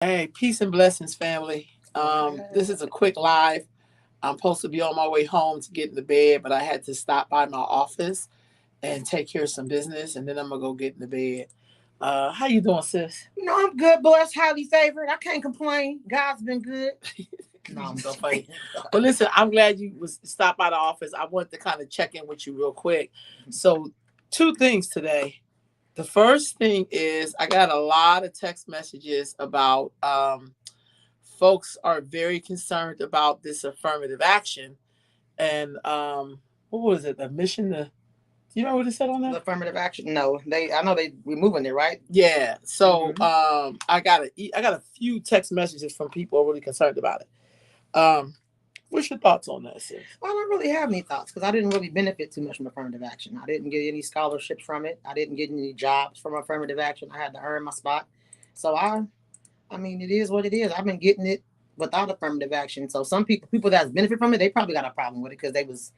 Hey, peace and blessings, family. This is a quick live. I'm supposed to be on my way home to get in the bed, but I had to stop by my office and take care of some business, and then I'm gonna go get in the bed. How you doing, sis? I'm good, blessed, highly favored. I can't complain. God's been good. No, I'm So just funny. playing. Well, listen, I'm glad you was stopped by the office. I wanted to kind of check in with you real quick. So, two things today. The first thing is I got a lot of text messages about folks are very concerned about this affirmative action and what was it, the mission to, do you know what it said on The that? affirmative action. No, I know they removing it, right? Yeah, so Mm-hmm. I got a few text messages from people really concerned about it. What's your thoughts on that, sis? Well, I don't really have any thoughts because I didn't really benefit too much from affirmative action. I didn't get any scholarships from it. I didn't get any jobs from affirmative action. I had to earn my spot. So I mean, it is what it is. I've been getting it without affirmative action. So some people that benefit from it, they probably got a problem with it because they was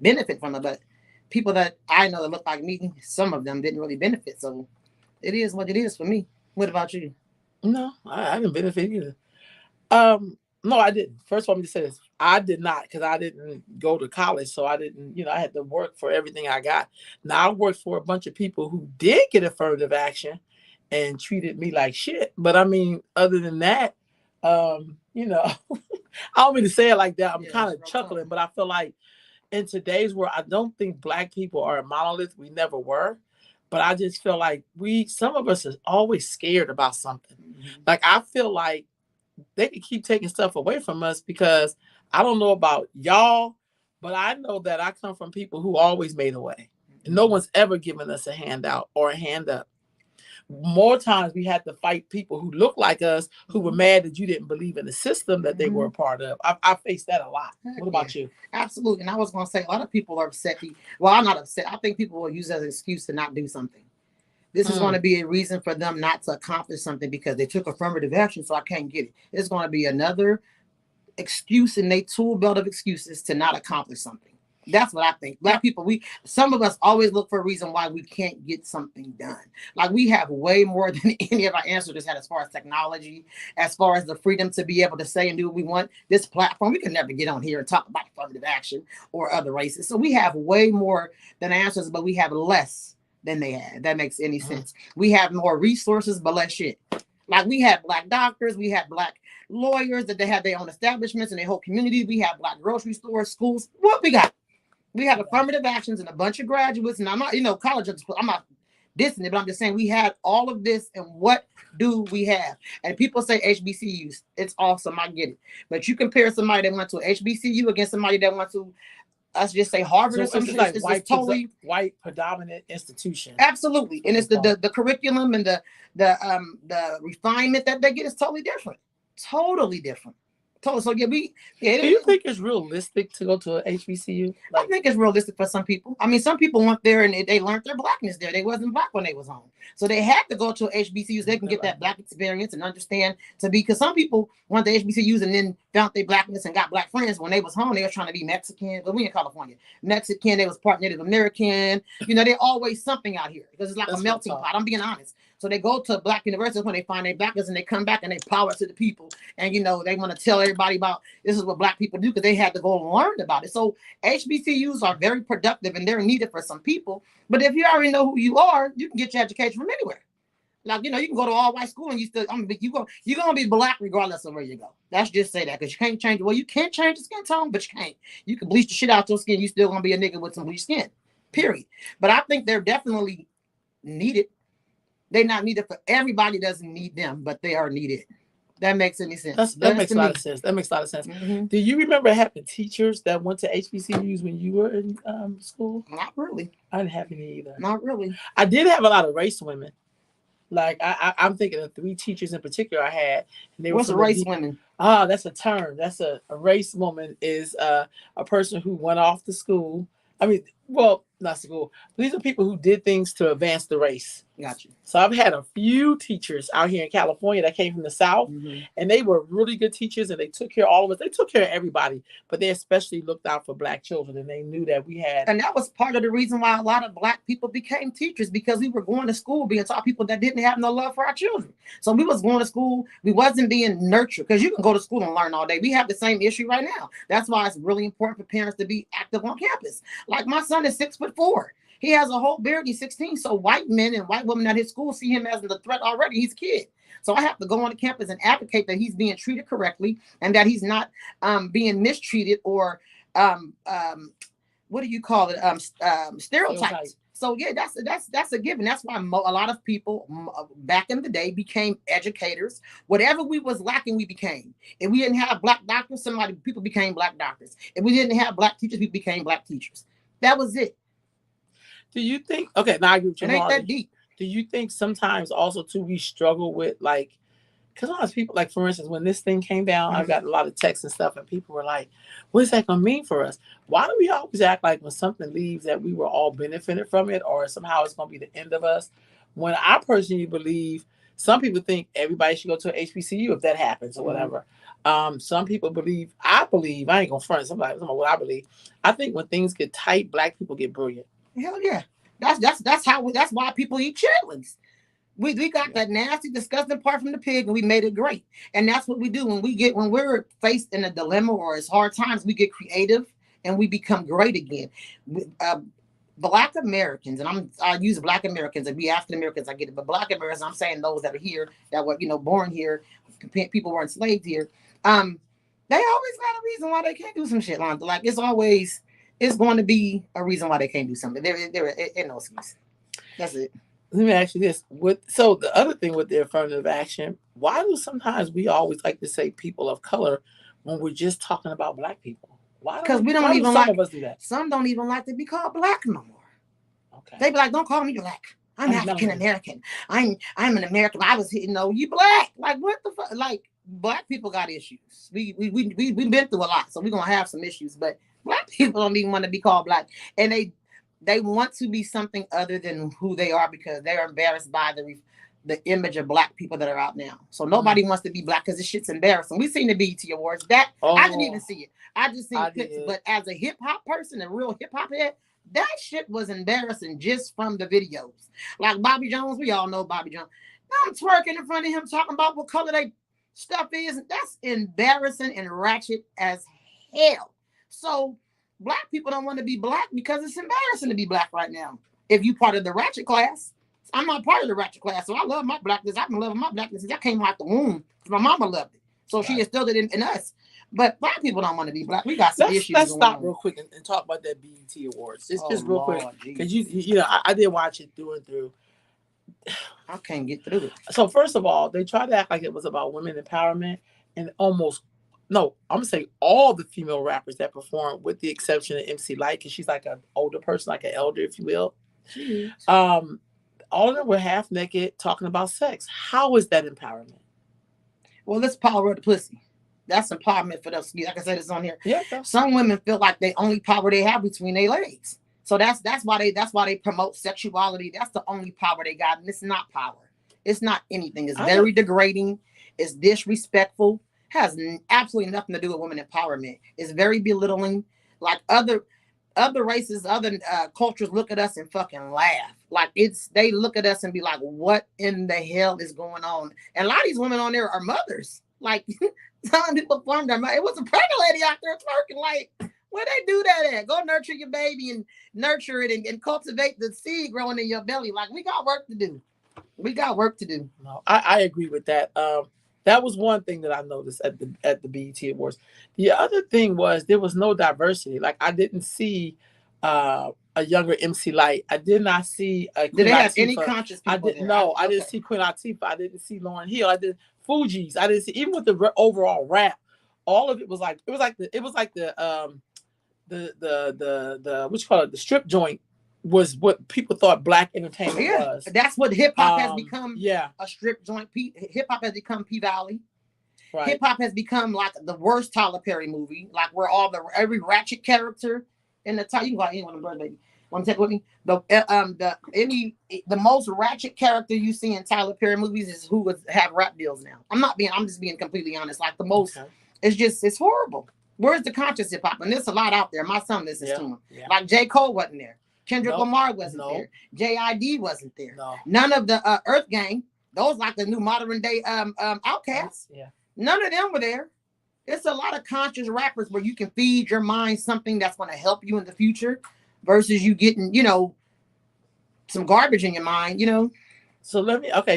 benefit from it. But people that I know that look like me, some of them didn't really benefit. So it is what it is for me. What about you? No, I didn't benefit either. No, I didn't. First, want me to say this: I did not, because I didn't go to college, so I didn't. I had to work for everything I got. Now I worked for a bunch of people who did get affirmative action, and treated me like shit. But I mean, other than that, I don't mean to say it like that. I'm Yeah, kind it's of real tough. chuckling, but I feel like in today's world, I don't think Black people are a monolith. We never were. But I just feel like some of us is always scared about something. Mm-hmm. Like I feel like they can keep taking stuff away from us because I don't know about y'all, but I know that I come from people who always made a way. And no Mm-hmm. one's ever given us a handout or a hand up. More times we had to fight people who look like us who were mad that you didn't believe in the system that they were Mm-hmm. a part of. I faced that a lot. Heck What yeah, about you? absolutely. And I was going to say, a lot of people are upset. Well, I'm not upset. I think people will use it as an excuse to not do something. This is going Mm. to be a reason for them not to accomplish something because they took affirmative action, so I can't get it. It's going to be another excuse in their tool belt of excuses to not accomplish something. That's what I think. Black people, some of us always look for a reason why we can't get something done. Like we have way more than any of our ancestors had as far as technology, as far as the freedom to be able to say and do what we want. This platform, we can never get on here and talk about affirmative action or other races. So we have way more than our ancestors, but we have less than they had. If that makes any Mm. sense. We have more resources, but less shit. Like we had black doctors, we had black lawyers that they had their own establishments and their whole community. We have black grocery stores, schools. What we got? We had affirmative actions and a bunch of graduates. And I'm not, college. I'm not dissing it, but I'm just saying we had all of this. And what do we have? And people say HBCUs. It's awesome. I get it. But you compare somebody that went to HBCU against somebody that went to, let's just say Harvard or So some it's just shit. like It's just totally. white predominant institution. Absolutely, and it's the curriculum and the refinement that they get is totally different. Totally. So yeah, Do you think it's realistic to go to a HBCU? I Like, think it's realistic for some people. I mean, some people went there and they learned their blackness there. They wasn't black when they was home, so they had to go to HBCUs. They can get that black experience and understand to be. Because some people went to HBCUs and then found their blackness and got black friends when they was home. They was trying to be Mexican, but we in California, Mexican. They was part Native American. They always something out here because it's like a that's real melting talk. pot. I'm being honest. So they go to black universities when they find their blackness and they come back and they power to the people. And they want to tell everybody about this is what black people do because they had to go and learn about it. So HBCUs are very productive and they're needed for some people. But if you already know who you are, you can get your education from anywhere. Like, you can go to all white school and you're gonna be black regardless of where you go. Let's just say that because you can't change. Well, you can change the skin tone, but you can't. You can bleach the shit out your skin. You still gonna be a nigga with some bleached skin. Period. But I think they're definitely needed. They're not needed for everybody. Doesn't need them, but they are needed. That makes any sense? That That's makes to a lot me. of sense. That makes a lot of sense. Mm-hmm. Do you remember having teachers that went to HBCUs when you were in school? Not really. I didn't have any either. Not really. I did have a lot of race women. Like I'm thinking of three teachers in particular I had, and they were What's a from the race deep. women? Ah, that's a term. That's a race woman is a person who went off to school. I mean, well, not school. These are people who did things to advance the race. Got you. So I've had a few teachers out here in California that came from the South, and they were really good teachers, and they took care of all of us. They took care of everybody, but they especially looked out for Black children, and they knew that we had. And that was part of the reason why a lot of Black people became teachers, because we were going to school being taught people that didn't have no love for our children. So we was going to school, we wasn't being nurtured, because you can go to school and learn all day. We have the same issue right now. That's why it's really important for parents to be active on campus. Like my son is 6'4". He has a whole beard. He's 16. So white men and white women at his school see him as the threat already. He's a kid. So I have to go on the campus and advocate that he's being treated correctly and that he's not being mistreated or what do you call it? Stereotypes. So yeah, that's a given. That's why a lot of people back in the day became educators. Whatever we was lacking, we became. If we didn't have Black doctors, people became Black doctors. If we didn't have Black teachers, we became Black teachers. That was it. Do you think? Okay, now I agree with you. It ain't that deep. Do you think sometimes also too we struggle with like, because a lot of people, like for instance, when this thing came down, I've got a lot of texts and stuff, and people were like, "What's that gonna mean for us? Why do we always act like when something leaves that we were all benefited from it, or somehow it's gonna be the end of us?" When I personally believe, some people think everybody should go to an HBCU if that happens or whatever. Some people believe, I ain't gonna front somebody what I believe. I think when things get tight, Black people get brilliant. Hell yeah. That's why people eat chitlins. We got that nasty, disgusting part from the pig and we made it great. And that's what we do when we're faced in a dilemma or it's hard times, we get creative and we become great again. Black Americans, and I use Black Americans, and we African Americans, I get it, but Black Americans, I'm saying those that are here, that were, born here, people were enslaved here. They always got a reason why they can't do some shit, like it's going to be a reason why they can't do something. There ain't no excuse. That's it. Let me ask you this. So the other thing with the affirmative action, why do sometimes we always like to say people of color when we're just talking about Black people? Why? Because we don't even some of us do that. Some don't even like to be called Black no more. Okay. They be like, don't call me Black. I'm African American. I'm an American. I was, you Black. Like what the fuck? Like Black people got issues. We've been through a lot, so we're gonna have some issues. But Black people don't even want to be called Black, and they want to be something other than who they are because they're embarrassed by the image of Black people that are out now. So nobody wants to be Black because this shit's embarrassing. We've seen the BET Awards. I didn't even see it. I just seen pictures. But as a hip hop person, a real hip hop head, that shit was embarrassing just from the videos. Like Bobby Jones, we all know Bobby Jones. I'm twerking in front of him talking about what color they stuff is. That's embarrassing and ratchet as hell. So Black people don't want to be Black because it's embarrassing to be Black right now. If you part of the ratchet class, I'm not part of the ratchet class, so I love my Blackness. I've been loving my Blackness since I came out the womb. My mama loved it, so she instilled it in us. But Black people don't want to be Black. We got some issues. Let's stop real quick and talk about that BET Awards. Just real quick, because I did watch it through and through. I can't get through it. So first of all, they tried to act like it was about women empowerment, and I'm gonna say all the female rappers that performed, with the exception of MC Lyte, because she's like an older person, like an elder, if you will. All of them were half naked talking about sex. How is that empowerment? Well, let's power of the pussy. That's empowerment for them. Like I said, it's on here. Yeah. Some women feel like the only power they have between their legs. So that's why they promote sexuality. That's the only power they got, and it's not power. It's not anything. It's very degrading. It's disrespectful. Has absolutely nothing to do with women empowerment. It's very belittling. Like other races, other cultures look at us and fucking laugh. Like they look at us and be like, what in the hell is going on? And a lot of these women on there are mothers. Like some people performed their mother. It was a pregnant lady out there twerking. Like, where they do that at? Go nurture your baby and nurture it and cultivate the seed growing in your belly. Like, we got work to do. No, I agree with that. That was one thing that I noticed at the BET Awards. The other thing was there was no diversity. Like I didn't see a younger MC Lyte. I did not see a Queen Did they have Latifah. any conscious people? I didn't see Queen Latifah. I didn't see Lauryn Hill. I did Fugees. I didn't see, even with the overall rap, all of it was like the what you call it, the strip joint was what people thought Black entertainment was. That's what hip hop has become. Yeah, a strip joint. Hip hop has become P Valley. Right. Hip hop has become like the worst Tyler Perry movie, like where every ratchet character in the top. You can go anyone, brother, baby. Want to take it with me? The most ratchet character you see in Tyler Perry movies is who would have rap deals now. I'm just being completely honest. Like the most, Okay. it's horrible. Where's the conscious hip hop? And there's a lot out there. My son listens to him. Yeah. Like J. Cole wasn't there. Kendrick Nope. Lamar wasn't Nope. there. J.I.D. wasn't there. No. None of the Earth Gang, those like the new modern day Outcasts. Yeah. None of them were there. It's a lot of conscious rappers where you can feed your mind something that's going to help you in the future versus you getting, some garbage in your mind, So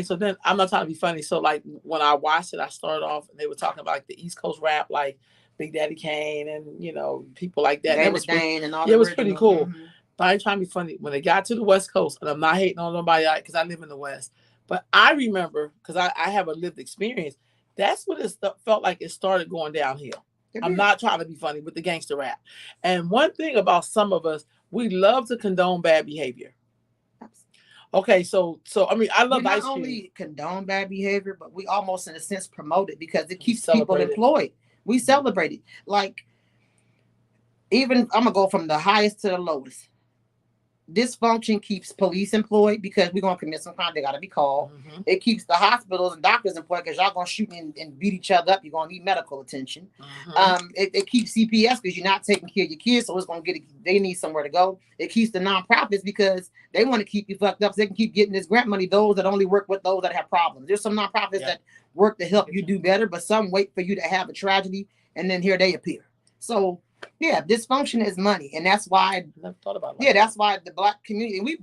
so then I'm not trying to be funny. So like when I watched it, I started off and they were talking about like the East Coast rap, like Big Daddy Kane and people like that. David Dane and all it was pretty original. cool. Mm-hmm. But I ain't trying to be funny. When it got to the West Coast, and I'm not hating on nobody because I live in the West, but I remember because I have a lived experience. That's what it felt like. It started going downhill. I'm not trying to be funny with the gangster rap. And one thing about some of us, we love to condone bad behavior. Okay, so I mean, I love we Ice not Cube. only condone bad behavior, but we almost in a sense promote it because it keeps people Celebrate it. employed. We celebrate it. Like, even I'm gonna go from the highest to the lowest. Dysfunction keeps police employed because we're gonna commit some crime. They gotta be called. Mm-hmm. It keeps the hospitals and doctors employed because y'all gonna shoot and beat each other up. You're gonna need medical attention. Mm-hmm. It keeps CPS because you're not taking care of your kids, so it's gonna they need somewhere to go. It keeps the nonprofits because they want to keep you fucked up so they can keep getting this grant money. Those that only work with those that have problems. There's some nonprofits that work to help you do better, but some wait for you to have a tragedy and then here they appear. So yeah, dysfunction is money, and that's why. I never thought about it. Yeah, that's why the Black community, we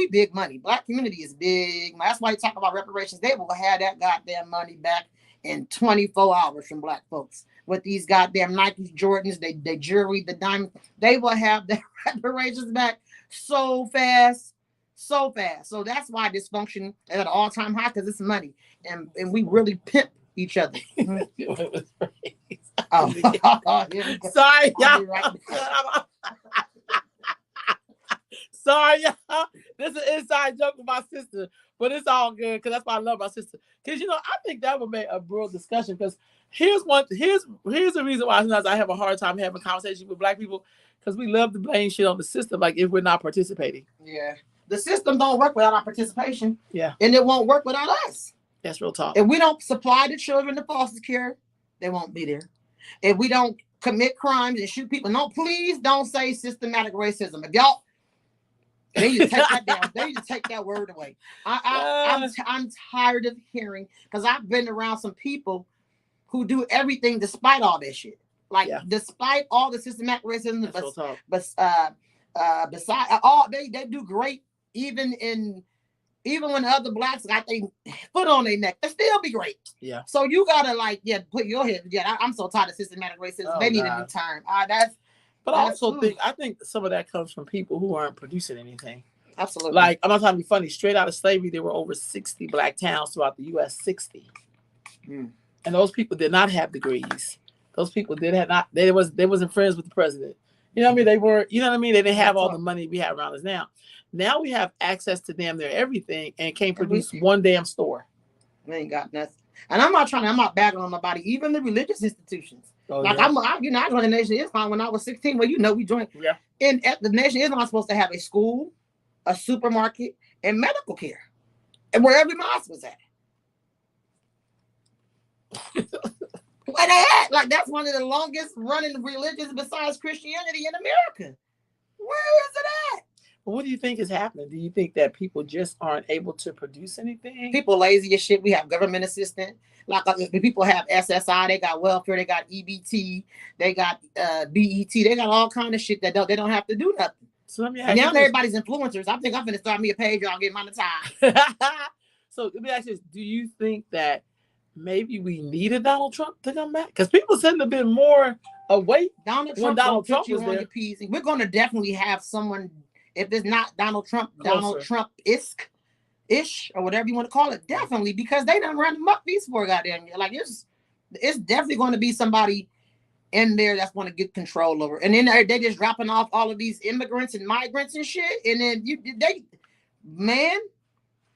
big money. Black community is big. That's why you talk about reparations. They will have that goddamn money back in 24 hours from Black folks with these goddamn Nike Jordans, they jewelry, the diamond. They will have their reparations back so fast. So that's why dysfunction is at an all-time high because it's money, and we really pimp each other. Sorry, y'all. Sorry, y'all. This is an inside joke with my sister, but it's all good because that's why I love my sister. Because I think that would make a real discussion. Because here's the reason why sometimes I have a hard time having conversations with Black people because we love to blame shit on the system, like if we're not participating. Yeah, the system don't work without our participation. Yeah, and it won't work without us. That's real talk. If we don't supply the children to foster care, they won't be there. If we don't commit crimes and shoot people, please don't say systematic racism. If y'all, they need to take that down. They need to take that word away. I'm tired of hearing because I've been around some people who do everything despite all this shit. Like despite all the systematic racism, beside all they do great even when the other Blacks got their foot on their neck, they still be great. Yeah. So you gotta put your head. Yeah, I'm so tired of systematic racism. They need a new term. But I also think some of that comes from people who aren't producing anything. Absolutely. Like I'm not trying to be funny. Straight out of slavery, there were over 60 Black towns throughout the U.S. 60, and those people did not have degrees. Those people they wasn't friends with the president. You know what I mean? They were. You know what I mean? They didn't have all the money we have around us now. Now we have access to damn near everything and can't produce one damn store. We ain't got nothing. And I'm not bagging on nobody, even the religious institutions. I joined the Nation of Islam when I was 16. Well, we joined. Yeah. And at the Nation of Islam is supposed to have a school, a supermarket, and medical care. And where every mosque was at. Where they at? Like that's one of the longest running religions besides Christianity in America. Where is it at? What do you think is happening? Do you think that people just aren't able to produce anything? People lazy as shit. We have government assistance. Like people have SSI, they got welfare, they got EBT, they got BET, they got all kind of shit that they don't have to do nothing. So let me ask now everybody's influencers. I think I'm gonna start me a page. I'll get monetized. So let me ask you this: do you think that maybe we needed Donald Trump to come back? Because people said a bit more awake Donald when Trump Donald Trump was there. We're gonna definitely have someone. If it's not Donald Trump, Donald Trump-ish or whatever you want to call it, definitely because they done run them up these four goddamn years. Like it's definitely going to be somebody in there that's going to get control over. And then they just dropping off all of these immigrants and migrants and shit. And then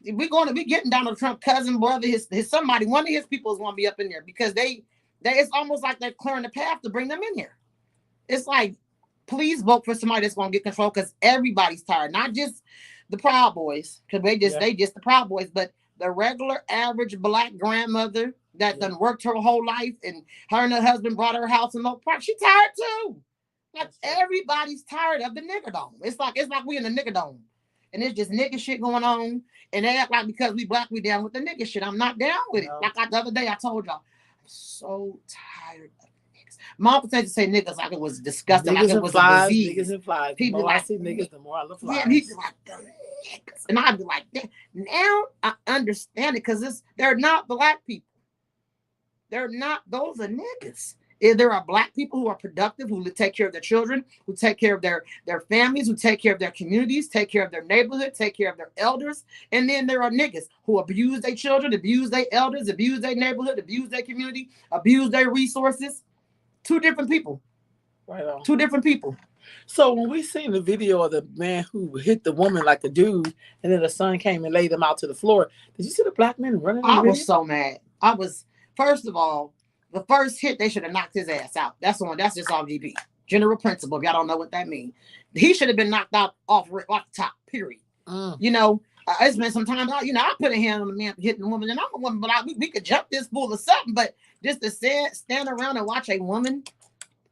we getting Donald Trump cousin, brother, his somebody, one of his people is going to be up in there because they it's almost like they're clearing the path to bring them in here. It's like please vote for somebody that's going to get control, because everybody's tired, not just the Proud Boys, because they just the Proud Boys, but the regular average Black grandmother that done worked her whole life, and her husband brought her house in Oak Park. She tired too. Like everybody's tired of the nigger dome. It's like we in the nigger dome, and it's just nigger shit going on. And they act like because we Black, we down with the nigger shit. I'm not down with it. Like the other day, I told y'all, I'm so tired of niggas. Mom would say niggas like it was disgusting, niggas like it was a disease. Niggas and flies. People like, like I see niggas, the more I love flies. Yeah, and he'd be like, the niggas. And I'd be like, now I understand it, because they're not Black people. They're not, those are niggas. If there are Black people who are productive, who take care of their children, who take care of their families, who take care of their communities, take care of their neighborhood, take care of their elders. And then there are niggas who abuse their children, abuse their elders, abuse their neighborhood, abuse their community, abuse their resources. Two different people. Right on. Two different people. So when we seen the video of the man who hit the woman like a dude, and then the son came and laid him out to the floor, did you see the Black men running? I was so mad. First of all, the first hit, they should have knocked his ass out. That's just off GP. General principle, if y'all don't know what that means. He should have been knocked out off the top, period. You know, it's been some time, I put a hand on the man hitting the woman, and I'm a woman, but we could jump this fool or something, but just to stand around and watch a woman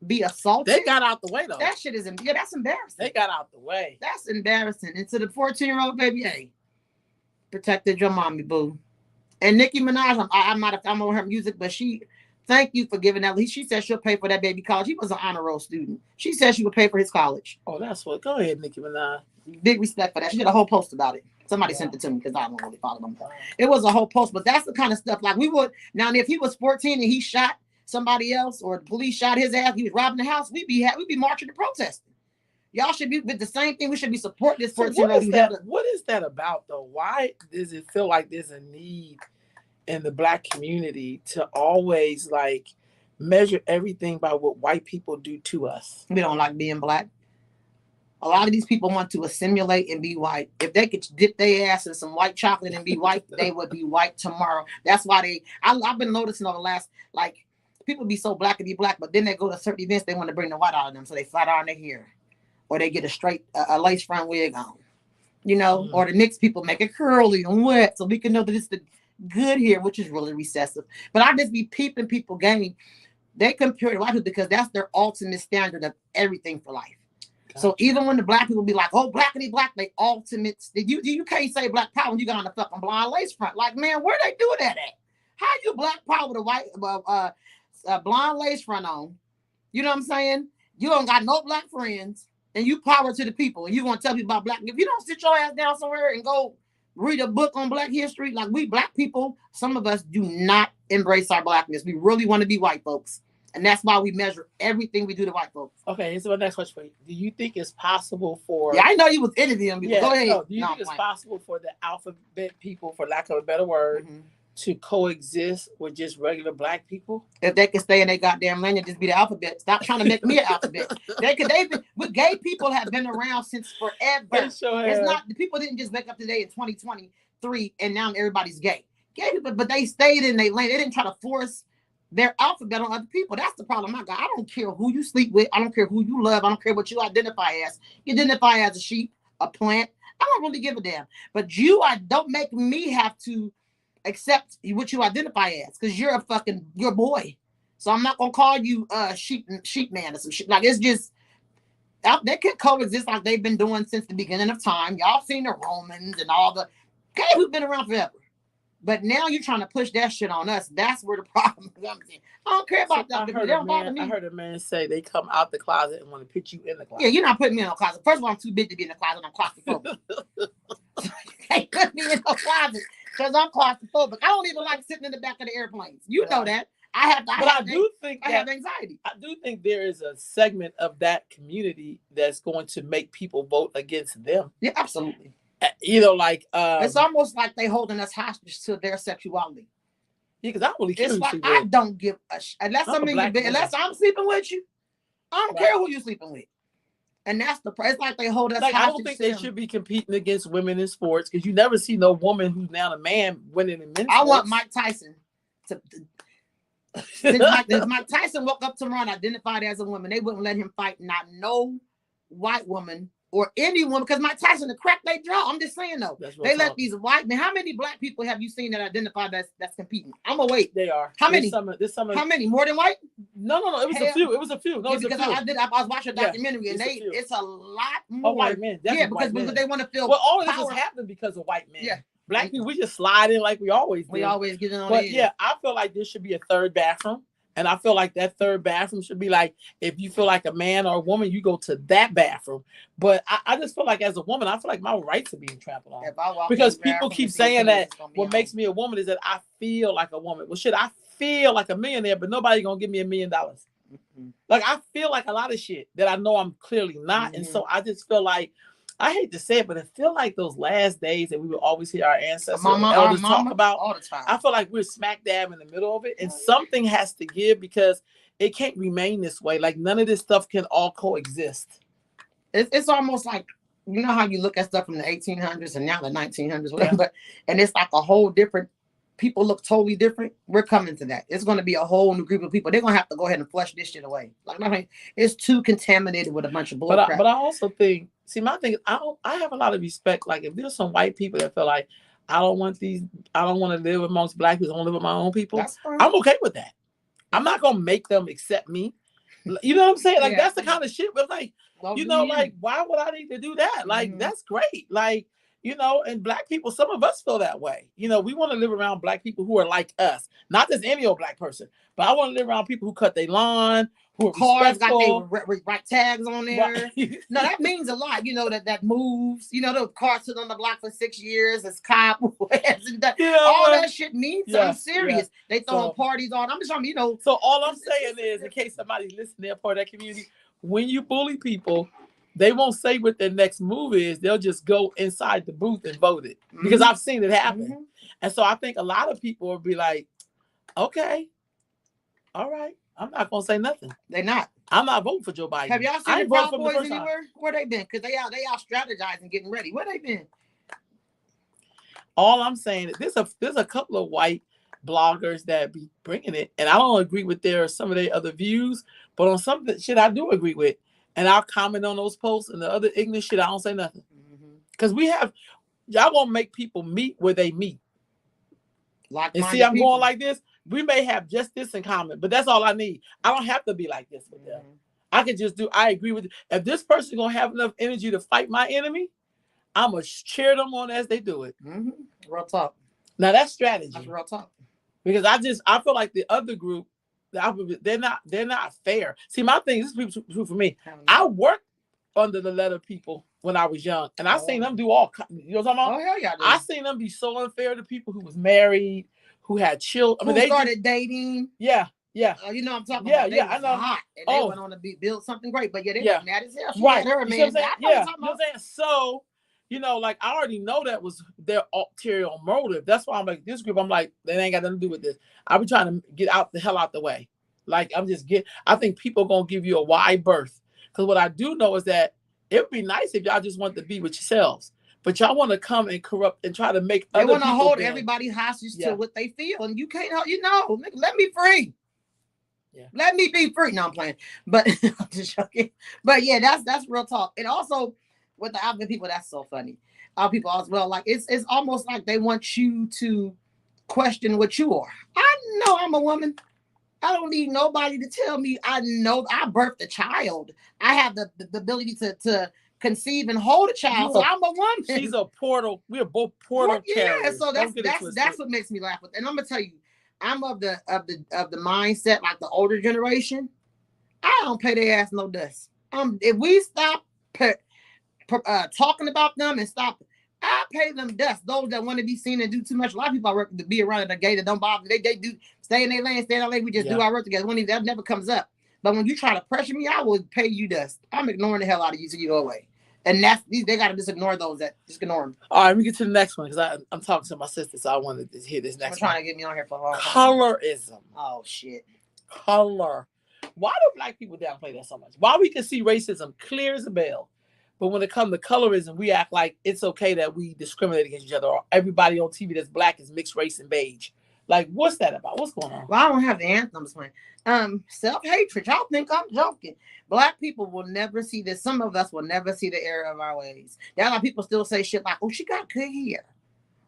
be assaulted. They got out the way, though. That shit is, that's embarrassing. They got out the way. That's embarrassing. And to the 14-year-old baby, hey, protected your mommy, boo. And Nicki Minaj, I'm on her music, but thank you for giving that. She said she'll pay for that baby college. He was an honor roll student. She said she would pay for his college. Oh, that's what. Go ahead, Nicki Minaj. Big respect for that. She did a whole post about it. Somebody sent it to me because I don't really follow them. It was a whole post, but that's the kind of stuff like we would. Now, if he was 14 and he shot somebody else, or the police shot his ass, he was robbing the house, we'd be marching and protesting. Y'all should be with the same thing. We should be supporting this 14-year-old. What is that about, though? Why does it feel like there's a need in the Black community to always like measure everything by what white people do to us? We don't like being Black. A lot of these people want to assimilate and be white. If they could dip their ass in some white chocolate and be white, they would be white tomorrow. That's why I've been noticing over the last, like, people be so Black and be Black, but then they go to certain events, they want to bring the white out of them, so they flat iron their hair, or they get a straight a lace front wig on, or the Knicks people make it curly and wet, so we can know that it's the good hair, which is really recessive. But I just be peeping people game. They compare to white people because that's their ultimate standard of everything for life. Gotcha. So even when the Black people be like, oh, Blackity Black, they ultimate. You can't say Black power when you got on the fucking blonde lace front. Like, man, where they do that at? How you Black power with a white blonde lace front on? You know what I'm saying? You don't got no Black friends, and you power to the people, and you want to tell people about Black. If you don't sit your ass down somewhere and go read a book on Black history, like we Black people, some of us do not embrace our Blackness. We really want to be white folks. And that's why we measure everything we do to white folks. Okay, here's my next question for you. Do you think it's possible for... Yeah, I know you was interviewing me. Go ahead. Do you think it's possible for the alphabet people, for lack of a better word, to coexist with just regular Black people? If they could stay in their goddamn lane and just be the alphabet, stop trying to make me an alphabet. Gay people have been around since forever. It's not, the people didn't just wake up today in 2023 and now everybody's gay. Gay people, but they stayed in their lane. They didn't try to force their alphabet on other people. That's the problem I got. I don't care who you sleep with. I don't care who you love. I don't care what you identify as. You identify as a sheep, a plant. I don't really give a damn. But don't make me have to accept what you identify as, because you're your boy. So I'm not gonna call you sheep man or some shit. Like, it's just they can coexist like they've been doing since the beginning of time. Y'all seen the Romans and all the okay, we've been around forever. But now you're trying to push that shit on us. That's where the problem comes in. I don't care about that. I heard a man say they come out the closet and want to put you in the closet. Yeah, you're not putting me in a closet. First of all, I'm too big to be in the closet. I'm claustrophobic. You can't put me in a closet because I'm claustrophobic. I don't even like sitting in the back of the airplanes. You know that. I have anxiety. I do think there is a segment of that community that's going to make people vote against them. Yeah, absolutely. It's almost like they holding us hostage to their sexuality. Yeah, because I don't really care. It's like I don't give a shit unless I'm sleeping with you. I don't care who you sleeping with, and that's it's like they hold us hostage. I don't think they should be competing against women in sports, because you never see no woman who's now a man winning in men's sports. I want Mike Tyson to If Mike Tyson woke up tomorrow and identified as a woman, they wouldn't let him fight not no white woman or any woman, because Mike Tyson, the crack they draw. I'm just saying though, they let these white men. How many black people have you seen that identify that's competing? I'm gonna wait. They are. How many? This summer. How many? More than white? No. It was a few. It was a few. No, yeah, because I was watching a documentary and it's a lot more. Oh, white men. Yeah, because they want to feel. Well, all of this is happening because of white men. Yeah. Black people, we just slide in like we always do. We always get in on. But yeah, I feel like there should be a third bathroom. And I feel like that third bathroom should be like, if you feel like a man or a woman, you go to that bathroom. But I just feel like as a woman, I feel like my rights are being trampled on. Because people keep saying that what makes me a woman is that I feel like a woman. Well, shit, I feel like a millionaire, but nobody gonna give me $1 million. Mm-hmm. Like I feel like a lot of shit that I know I'm clearly not. Mm-hmm. And so I just feel like, I hate to say it, but I feel like those last days that we would always hear our ancestors and elders talk about all the time. I feel like we're smack dab in the middle of it, and something has to give because it can't remain this way. Like none of this stuff can all coexist. It's almost like, you know how you look at stuff from the 1800s and now the 1900s, whatever, yeah. And it's like a whole different. People look totally different. We're coming to that. It's going to be a whole new group of people. They're going to have to go ahead and flush this shit away. Like, I mean, it's too contaminated with a bunch of bull crap. But I also think, my thing is, I have a lot of respect. Like, if there's some white people that feel like, I don't want to live amongst black people, I want to live with my own people, I'm okay with that. I'm not going to make them accept me. You know what I'm saying? Like, that's the kind of shit, but like, like, why would I need to do that? Like, that's great. Like, and black people, some of us feel that way. We want to live around black people who are like us. Not just any old black person, but I want to live around people who cut their lawn, who are cars got their right tags on there. Right. No, that means a lot. That moves. The car sit on the block for 6 years. It's cop. All that shit means something serious. Yeah. They throwing parties on. I'm just trying to, So all I'm saying is, in case somebody's listening, they're part of that community, when you bully people, they won't say what their next move is. They'll just go inside the booth and vote it. Because I've seen it happen. Mm-hmm. And so I think a lot of people will be like, okay, all right, I'm not going to say nothing. They're not. I'm not voting for Joe Biden. Have y'all seen the Proud Boys anywhere? Where they been? Because they out strategizing, getting ready. Where they been? All I'm saying is there's a couple of white bloggers that be bringing it. And I don't agree with some of their other views. But on some shit I do agree with. And I'll comment on those posts, and the other ignorant shit, I don't say nothing. Because y'all won't make people meet where they meet. And see, I'm going like this. We may have just this in common, but that's all I need. I don't have to be like this with them. I can just I agree with you. If this person's going to have enough energy to fight my enemy, I'm going to cheer them on as they do it. Mm-hmm. Real talk. Now, that's strategy. That's real talk. Because I feel like the other group, they're not fair. See, my thing, this is true for me. I worked under the letter people when I was young, and I seen them do all. You know what I'm talking about? Oh hell yeah! I seen them be so unfair to people who was married, who had children. They started dating. Yeah. You know what I'm talking about? Yeah, I know. Hot, and they went on to build something great, but they were mad as hell. She right? Had her, man. You know what I'm saying? So. Like I already know that was their ulterior motive. That's why I'm like, this group, I'm like, they ain't got nothing to do with this. I be trying to get the hell out the way. Like I think people gonna give you a wide berth. Because what I do know is that it would be nice if y'all just want to be with yourselves. But y'all want to come and corrupt and try to make they want to hold everybody hostage to what they feel. And you can't let me free. Yeah. Let me be free. No, I'm playing. But I'm just joking. But yeah, that's real talk. And also with the Alvin people, that's so funny. Our people as well, like it's almost like they want you to question what you are. I know I'm a woman. I don't need nobody to tell me. I know I birthed a child. I have the ability to conceive and hold a child. So I'm a woman. She's a portal. We're both portal carriers. So that's what makes me laugh. And I'm gonna tell you, I'm of the mindset like the older generation. I don't pay their ass no dust. If we stop talking about them and stop, I pay them dust. Those that want to be seen and do too much. A lot of people I work to be around the gay that don't bother. They do stay in their lane, stay in their lane. We just do our work together. That never comes up. But when you try to pressure me, I will pay you dust. I'm ignoring the hell out of you so you go away. And they got to just ignore those that just ignore them. All right, let me get to the next one because I'm talking to my sister, so I wanted to hear this next one. Trying to get me on here for a long time. Colorism. Oh shit. Color. Why do black people downplay that so much? Why we can see racism clear as a bell, but when it comes to colorism, we act like it's okay that we discriminate against each other, or everybody on TV that's black is mixed race and beige. Like, what's that about? What's going on? Well, I don't have the anthems playing. Self-hatred. Y'all think I'm joking. Black people will never see this. Some of us will never see the error of our ways. There are a lot of people still say shit like, oh, she got good hair.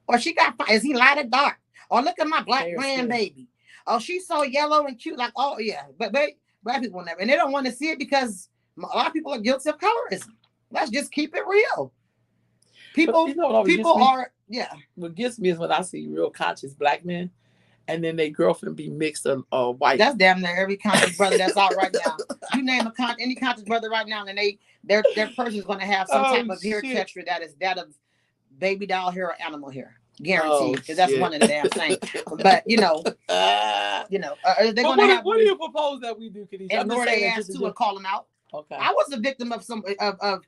Or she got, is he light or dark? Or look at my black grandbaby. Oh, she's so yellow and cute. Like, oh, yeah. But black people never. And they don't want to see it because a lot of people are guilty of colorism. Let's just keep it real. People, yeah. What gets me is when I see real conscious black men and then their girlfriend be mixed or white. That's damn near every conscious brother that's out right now. You name any conscious brother right now, and their person is going to have some type of hair texture that is that of baby doll hair or animal hair, guaranteed. Because that's one of the damn same. But they're going to have. What do you propose that we do, Khadijah? Ignore their ass too and call them out. Okay. I was a victim of of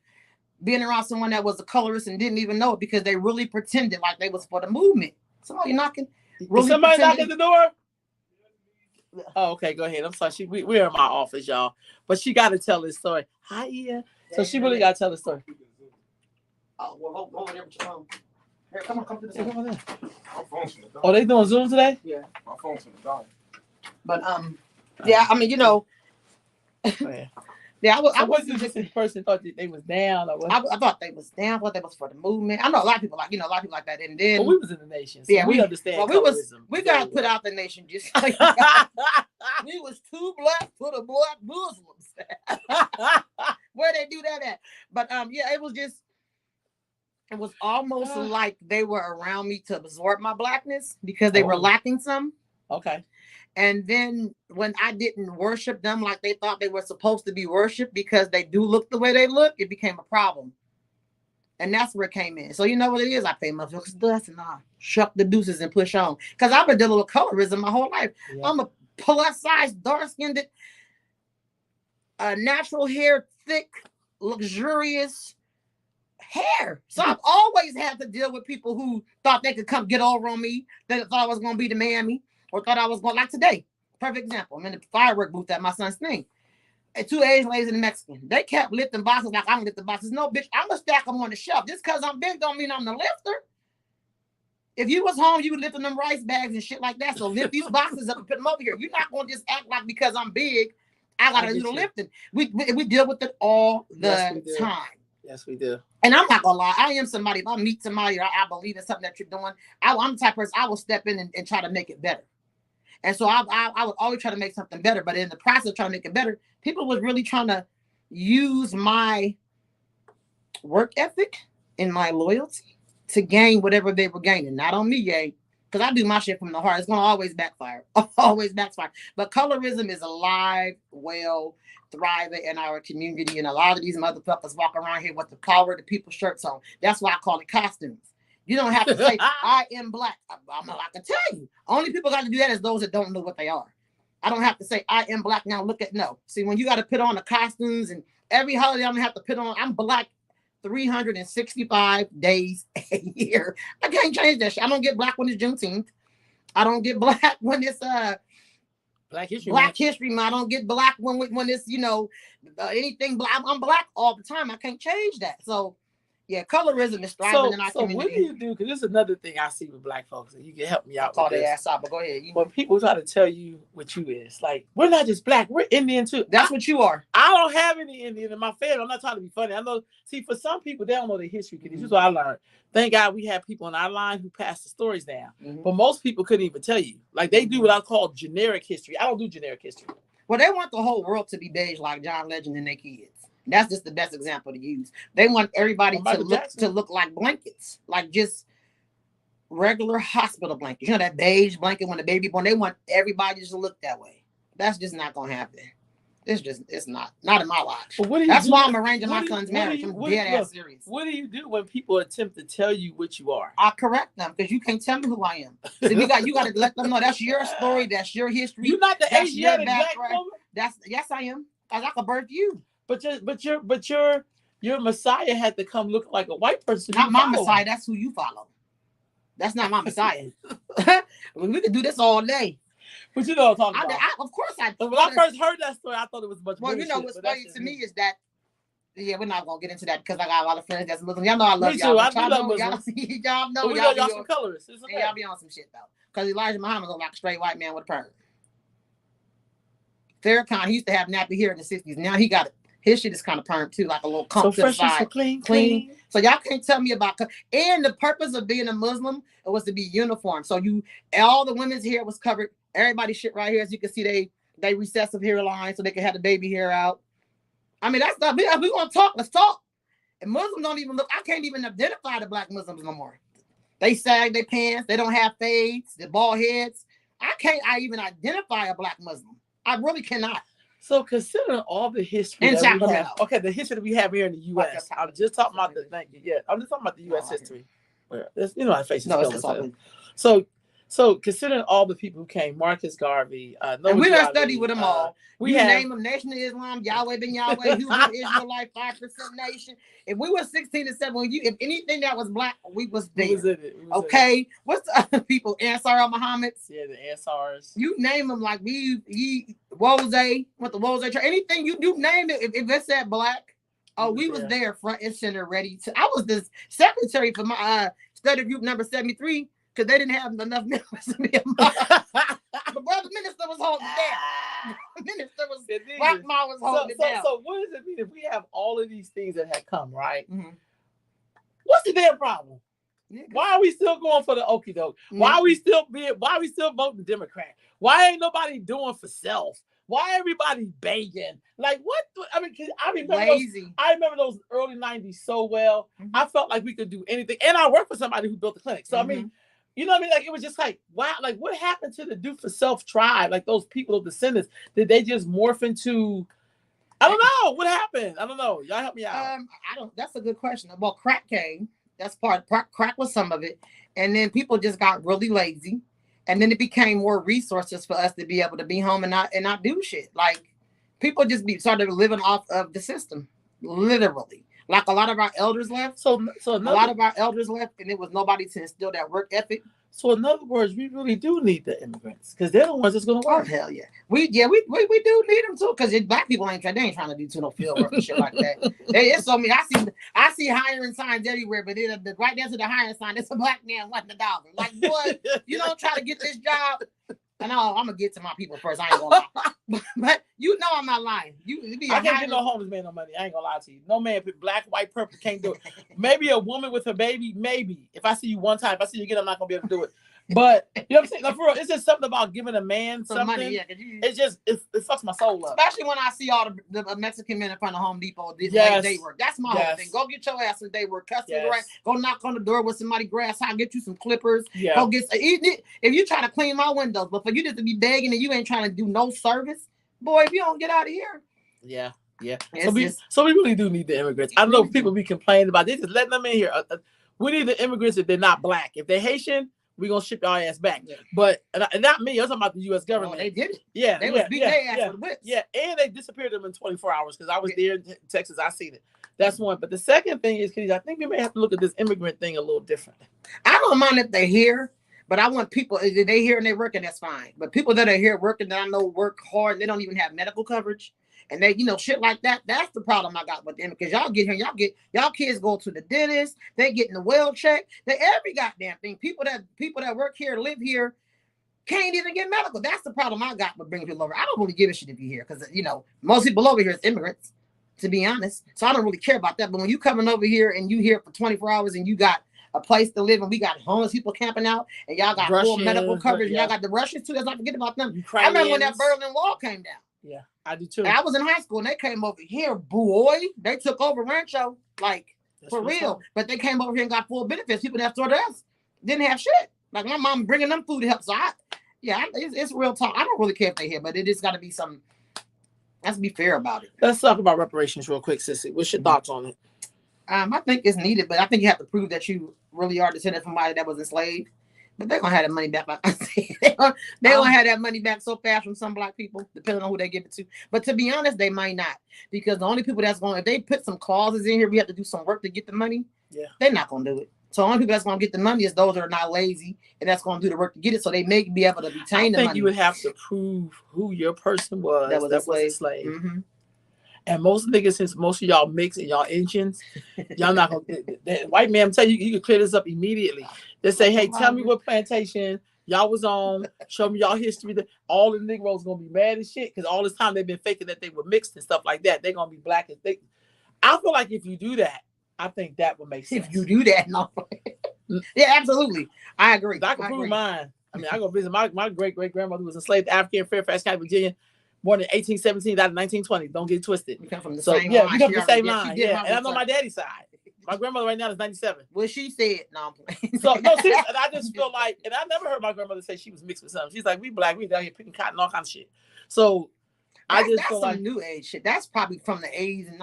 being around someone that was a colorist and didn't even know it because they really pretended like they was for the movement. Somebody knocking. Really somebody knocking the door? Oh, okay, go ahead. I'm sorry. We're in my office, y'all. But she got to tell this story. Hi, yeah. So she really got to tell the story. Oh, well, go over there with your phone. Here, come on to the Come on there. My phone's from the dog. Oh, they doing Zoom today? Yeah. My phone's from the dog. But yeah, I mean, yeah, I wasn't just this person thought that they was down or what? I thought they was down. I thought they was for the movement. I know a lot of people like that. And then we was in the nation. So yeah, we understand. Well, we got to put out the nation just like we was too black for the black Muslims. Where they do that at? But yeah, it was almost like they were around me to absorb my blackness because they were lacking some. Okay. And then when I didn't worship them like they thought they were supposed to be worshipped because they do look the way they look, it became a problem. And that's where it came in. So you know what it is? I pay my dust and I shuck the deuces and push on. Because I've been dealing with colorism my whole life. Yeah. I'm a plus size, dark-skinned, natural hair, thick, luxurious hair. So I've always had to deal with people who thought they could come get over on me, that thought I was going to be the mammy. Or thought I was going like today. Perfect example. I'm in the firework booth at my son's thing. And two Asian ladies and a Mexican. They kept lifting boxes like I'm lifting boxes. No, bitch, I'm gonna stack them on the shelf. Just because I'm big don't mean I'm the lifter. If you was home, you would lifting them rice bags and shit like that. So lift these boxes up and put them over here. You're not gonna just act like because I'm big, I gotta do the lifting. We deal with it all the time. Yes, we do. And I'm not gonna lie, I am somebody. If I meet somebody or I believe in something that you're doing, I'm the type of person I will step in and try to make it better. And so I would always try to make something better. But in the process of trying to make it better, people was really trying to use my work ethic and my loyalty to gain whatever they were gaining. Not on me, yay. Because I do my shit from the heart. It's going to always backfire. Always backfire. But colorism is alive, well, thriving in our community. And a lot of these motherfuckers walk around here with the power of the people's shirts on. That's why I call it costumes. You don't have to say, I am black. I can tell you. Only people got to do that is those that don't know what they are. I don't have to say, I am black now. No. See, when you got to put on the costumes and every holiday I'm going to have to put on, I'm black 365 days a year. I can't change that shit. I don't get black when it's Juneteenth. I don't get black when it's Black History Month. I don't get black when it's, anything black. I'm black all the time. I can't change that. So, yeah, colorism is thriving in our community. So what do you do? Because this is another thing I see with black folks, and you can help me out with this. Their ass out, but go ahead. When people try to tell you what you is, like, we're not just black, we're Indian too. That's what you are. I don't have any Indian in my family. I'm not trying to be funny. I know, see, for some people, they don't know their history. Because this is what I learned. Thank God we have people on our line who pass the stories down. Mm-hmm. But most people couldn't even tell you. Like, they do what I call generic history. I don't do generic history. Well, they want the whole world to be beige like John Legend and their kids. That's just the best example to use. They want everybody to look like blankets, like just regular hospital blankets. You know that beige blanket when the baby born. They want everybody to look that way. That's just not gonna happen. It's not in my watch. That's why I'm arranging my son's marriage. I'm dead ass serious. What do you do when people attempt to tell you what you are? I correct them because you can't tell me who I am. So you got to let them know that's your story, that's your history. You're not the Asiatic black woman. Yes, I am. Cause I could birth you. But your Messiah had to come look like a white person. Not my Messiah. That's who you follow. That's not my Messiah. We could do this all day. But you know what I'm talking about. Of course I do. When I first heard that story, I thought it was much. Well, you know what's funny to me is that. Yeah, we're not gonna get into that because I got a lot of friends that's Muslim. Y'all know I love y'all. Me too. I love Muslims. Y'all know y'all some colorists. Okay. Y'all be on some shit though. because Elijah Muhammad looked like a straight white man with a perm. Farrakhan, he used to have nappy hair in the 60s. Now he got it. His shit is kind of perm too, like a little So comp to the fresh and so side. clean. So y'all can't tell me about. And the purpose of being a Muslim was to be uniform. So all the women's hair was covered. Everybody's shit right here, as you can see, they recessive hairline, so they can have the baby hair out. I mean, that's not. We gonna talk. Let's talk. And Muslims don't even look. I can't even identify the black Muslims no more. They sag their pants. They don't have fades. The bald heads. I can't. I even identify a black Muslim. I really cannot. So considering all the history In that we Sacramento. have, okay, the history that we have here in the U.S. I'm just talking about the I'm just talking about the U.S. history. You know, our faces. No, it's all good. So considering all the people who came, Marcus Garvey, And we done studied with them all. We You have name them: Nation of Islam, Yahweh ben Yahweh, Hebrew Israelite, 5% nation. If we were 16 and 7, if anything that was black, we was there. who was in it? Okay, what's the other people? Ansar al-Muhammad's. Yeah, the Ansars. You name them, like Wose, went to Wose church. Anything you name it, if it said black, we was there front and center, ready to. I was the secretary for my study group number 73 because they didn't have enough members to be a the brother minister was holding it down. The minister was Black Ma was holding it down. So what does it mean if we have all of these things that had come, right? Mm-hmm. What's the damn problem? Yeah. Why are we still going for the okie doke? Why are we still voting Democrat? Why ain't nobody doing for self? Why everybody begging? Like what? I mean, I remember those early 90s so well. Mm-hmm. I felt like we could do anything. And I worked for somebody who built the clinic. So I mean, you know what I mean? Like it was just like, wow, like what happened to the do for self tribe? Like those people of descendants, did they just morph into I don't know. What happened? I don't know. Y'all help me out. That's a good question. Well, crack came. That's crack was some of it. And then people just got really lazy. And then it became more resources for us to be able to be home and not do shit. Like people just started living off of the system, literally. Like a lot of our elders left. So a lot of our elders left, and it was nobody to instill that work ethic. So in other words, we really do need the immigrants because they're the ones that's going to work. Oh hell yeah, we do need them too because black people ain't trying to do no field work and shit like that. It's so many. I see hiring signs everywhere, but right next to the hiring sign, there's a black man wanting $1. Like boy, you don't try to get this job. I know I'm gonna get to my people first. I ain't gonna lie, but you know I'm not lying. I can't get no homeless man no money. I ain't gonna lie to you. No man, black, white, purple, can't do it. Maybe a woman with a baby, maybe. If I see you one time, if I see you again, I'm not gonna be able to do it. But you know what I'm saying? No, for real, it's just something about giving a man something. Money, yeah, it fucks my soul up. Especially when I see all the Mexican men in front of Home Depot. Day work. That's my whole thing. Go get your ass some day work. Customer grass. Go knock on the door with somebody grass. I'll get you some clippers. Yeah. Go get. If you try to clean my windows, but for you just to be begging and you ain't trying to do no service, boy, if you don't get out of here. Yeah. Yeah. So we really do need the immigrants. I know people be complaining about this. Just letting them in here. We need the immigrants if they're not black. If they're Haitian, we're going to ship y'all ass back. Yeah. But not me. I'm talking about the U.S. government. Oh, they did it. Yeah. They was beating their ass with whips. Yeah. And they disappeared them in 24 hours because I was there in Texas. I seen it. That's one. But the second thing is, I think we may have to look at this immigrant thing a little different. I don't mind if they're here, but I want people, if they're here and they're working, that's fine. But people that are here working that I know work hard, they don't even have medical coverage. And they, shit like that. That's the problem I got with them. Because y'all get here, y'all kids go to the dentist, they getting the well check, they every goddamn thing. People that work here, live here, can't even get medical. That's the problem I got with bringing people over. I don't really give a shit if you're here because most people over here is immigrants, to be honest. So I don't really care about that. But when you coming over here and you here for 24 hours and you got a place to live and we got homeless people camping out and y'all got full medical coverage and y'all got the Russians too. Let's not forget about them. I remember when that Berlin Wall came down. Yeah, I do too. And I was in high school and they came over here, boy. They took over Rancho, for real. But they came over here and got full benefits. People that sort of us didn't have shit. Like my mom bringing them food to help. So it's real talk. I don't really care if they're here, but it just got to be some. Let's be fair about it. Let's talk about reparations real quick, Sissy. What's your thoughts on it? I think it's needed, but I think you have to prove that you really are descendant from somebody that was enslaved. But they're going to have that money back, like I said. They're going to have that money back so fast from some black people, depending on who they give it to. But to be honest, they might not. Because the only people if they put some clauses in here, we have to do some work to get the money, they're not going to do it. So the only people that's going to get the money is those that are not lazy and that's going to do the work to get it so they may be able to retain the money. I think you would have to prove who your person was that was a slave. Mm-hmm. And most niggas, since most of y'all mix and y'all Indians, y'all not gonna. The white man tell you, you can clear this up immediately. They say, hey, tell me what plantation Y'all was on, show me y'all history. All the Negroes gonna be mad as shit because all this time they've been faking that they were mixed and stuff like that. They're gonna be black as they. I feel like if you do that, I think that would make sense. If you do that, no. Yeah, absolutely. I agree. I can prove mine. I mean, I go visit my great grandmother who was enslaved African in Fairfax County, Virginia, born in 1817, died in 1920. Don't get it twisted. We come from the So same yeah, line. we come She from the same already- line. she did Yeah, my and I know my research. daddy's side. My grandmother right now is 97. Well, she said, no, I'm playing. So no, seriously, and I just feel like, and I never heard my grandmother say she was mixed with something. She's like, we black, we down here picking cotton, all kind of shit. So I just that's feel some like new age shit. That's probably from the 80s and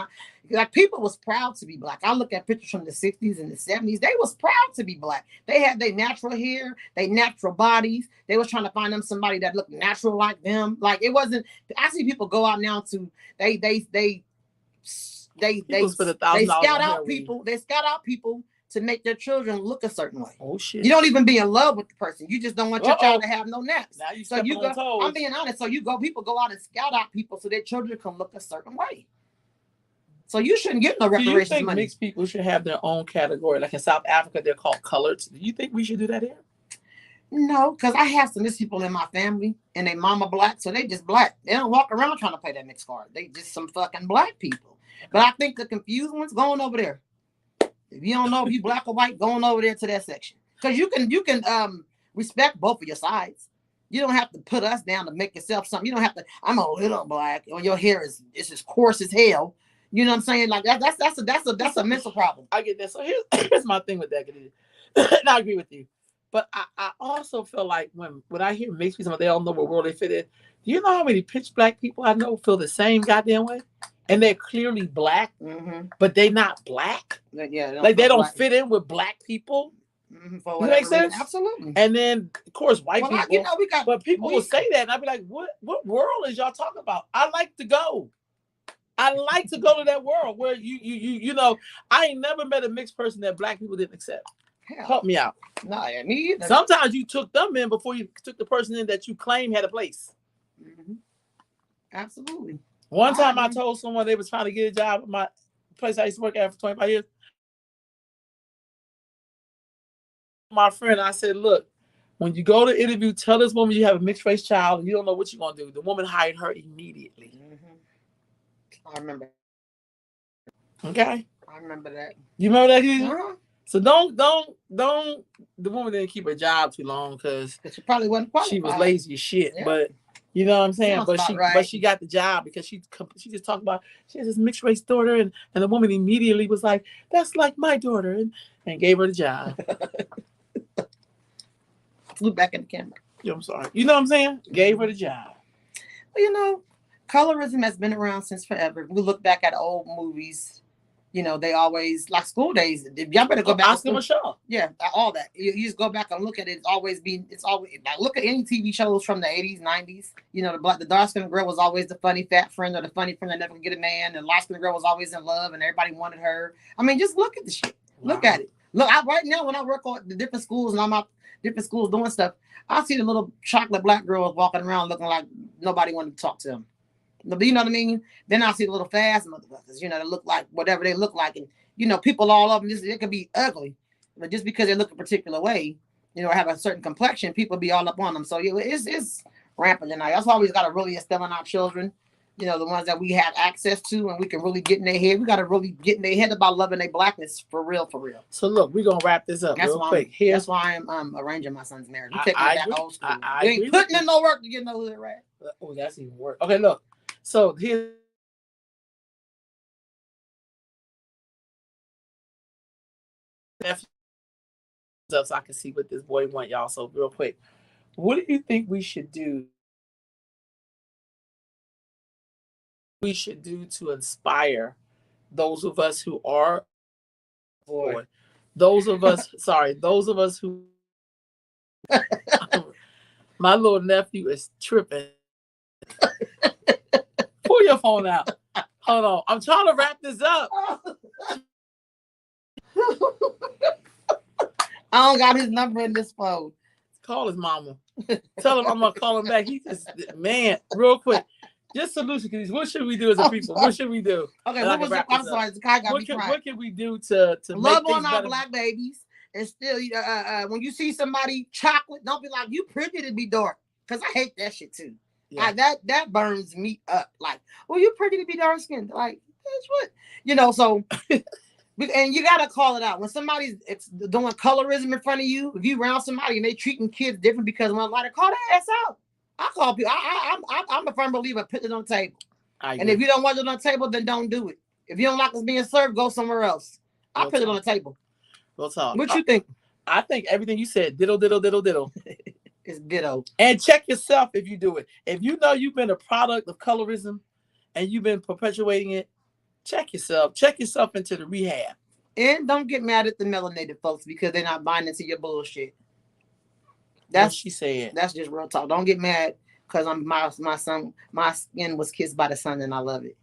like people was proud to be black. I look at pictures from the 60s and the 70s. They was proud to be black. They had their natural hair, their natural bodies. They was trying to find them somebody that looked natural like them. Like it wasn't. I see people go out now to they spend $1,000 scout on out heroin. people. They scout out people to make their children look a certain way. oh shit. You don't even be in love with the person. You just don't want your child to have no naps. Now you So stepping you on go. toes. I'm being honest. So people go out and scout out people so their children can look a certain way. So you shouldn't get no Do you reparations think money. mixed people should have their own category? Like in South Africa, they're called colored. Do you think we should do that here? No, because I have some mixed people in my family and they mama black, so they just black. They don't walk around trying to play that mixed card. They just some fucking black people. But I think the confused ones going over there. If you don't know if you black or white, going over there to that section. Because you can respect both of your sides. You don't have to put us down to make yourself something. You don't have to, I'm a little black, or your hair is as coarse as hell. You know what I'm saying? Like that's a mental problem. I get that. So here's my thing with that. And I agree with you. But I also feel like when I hear mixed people, they all know what world they fit in. Do you know how many pitch black people I know feel the same goddamn way? And they're clearly black, but they not black. Yeah, Like they don't fit in with black people. For Does that make sense? Absolutely. And then of course white people. But people will say that, and I'll be like, what world is y'all talking about? I like to go. I like to go to that world where you know, I ain't never met a mixed person that black people didn't accept. Hell. Help me out. No, me either. Sometimes you took them in before you took the person in that you claim had a place. Absolutely. One time I told someone they was trying to get a job at my place I used to work at for 25 years. My friend, I said, look, when you go to interview, tell this woman you have a mixed race child and you don't know what you're going to do. The woman hired her immediately. I remember. Okay. I remember that. You remember that? Uh-huh. So don't. The woman didn't keep her job too long because she probably wasn't qualified. She was lazy as shit. Yeah. But you know what I'm saying. Sounds But she got the job because she just talked about she has this mixed race daughter and the woman immediately was like, that's like my daughter and gave her the job. Flew back in the camera. Yeah, I'm sorry. You know what I'm saying? Gave her the job. Well, you know, colorism has been around since forever. We look back at old movies. You know, they always like school days. Y'all better go back. Oscar Michelle. Yeah, all that. You just go back and look at it. It's always like look at any TV shows from the 80s, 90s. You know, the dark skinned girl was always the funny fat friend or the funny friend that never could get a man. The light skinned girl was always in love and everybody wanted her. I mean, just look at the shit. Wow. Look at it. Look, right now when I work on the different schools and I'm out different schools doing stuff, I see the little chocolate black girls walking around looking like nobody wanted to talk to them. You know what I mean? Then I see the little fast motherfuckers, you know, that look like whatever they look like. And, you know, people all of them, it could be ugly. But just because they look a particular way, you know, or have a certain complexion, people be all up on them. So yeah, it's rampant tonight. That's why we got to really instill in our children, you know, the ones that we have access to and we can really get in their head. We got to really get in their head about loving their blackness for real, for real. So look, we're going to wrap this up real quick. That's why I'm arranging my son's marriage. You taking back old school. You ain't putting in no work to get no hood right. Oh, that's even worse. Okay, look. So here's so I can see what this boy want, y'all. So real quick, what do you think we should do? We should do to inspire those of us who are those of us who my little nephew is tripping. Pull your phone out. Hold on. I'm trying to wrap this up. I don't got his number in this phone. Call his mama. Tell him I'm gonna call him back. He just real quick. Just solution, because what should we do as a people? What should we do? Okay, I'm sorry. The guy got me crying. What can we do to love make on our better? black babies And still, when you see somebody chocolate, don't be like, you pretty to be dark. Because I hate that shit too. Yeah. That burns me up. Like, well, you pretty to be dark skinned. Like, that's what, so, and you got to call it out. When somebody's doing colorism in front of you, if you around somebody and they treating kids different because one like, call their ass out. I call people. I'm a firm believer, put it on the table. And if you don't want it on the table, then don't do it. If you don't like us being served, go somewhere else. I put it on the table. We'll talk. What you think? I think everything you said, diddle, diddle, diddle, diddle. It's ditto. And check yourself if you do it. If you know you've been a product of colorism and you've been perpetuating it, check yourself. Check yourself into the rehab. And don't get mad at the melanated folks because they're not buying into your bullshit. That's what she said. That's just real talk. Don't get mad because my skin was kissed by the sun and I love it.